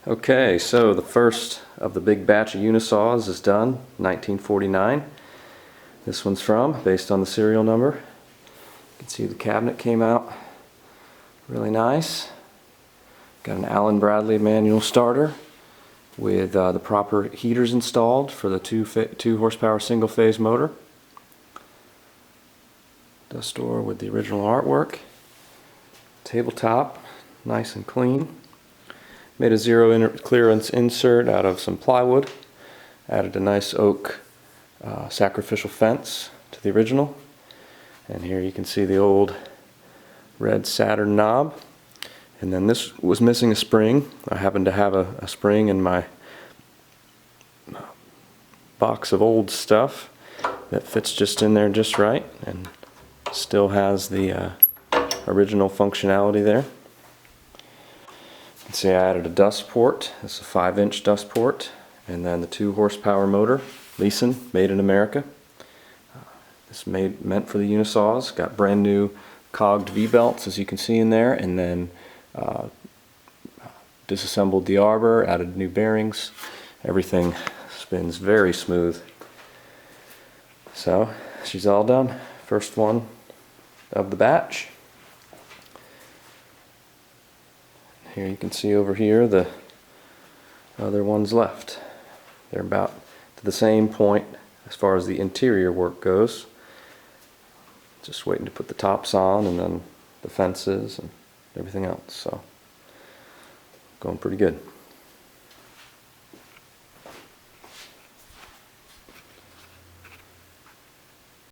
Okay, so the first of the big batch of Unisaws is done, 1949. This one's from, based on the serial number. You can see the cabinet came out really nice. Got an Allen Bradley manual starter with the proper heaters installed for the 2 horsepower single phase motor. Dust door with the original artwork. Tabletop, nice and clean. Made a zero clearance insert out of some plywood. Added a nice oak sacrificial fence to the original. And here you can see the old red Saturn knob. And then this was missing a spring. I happened to have a spring in my box of old stuff that fits just in there just right and still has the original functionality there. You can see I added a dust port. This is a 5-inch dust port, and then the 2 horsepower motor, Leeson, made in America. This meant for the Unisaws. Got brand new cogged V-belts, as you can see in there, and then disassembled the arbor, added new bearings. Everything spins very smooth. So she's all done. First one of the batch. Here you can see over here the other ones left. They're about to the same point as far as the interior work goes. Just waiting to put the tops on and then the fences and everything else. So going pretty good.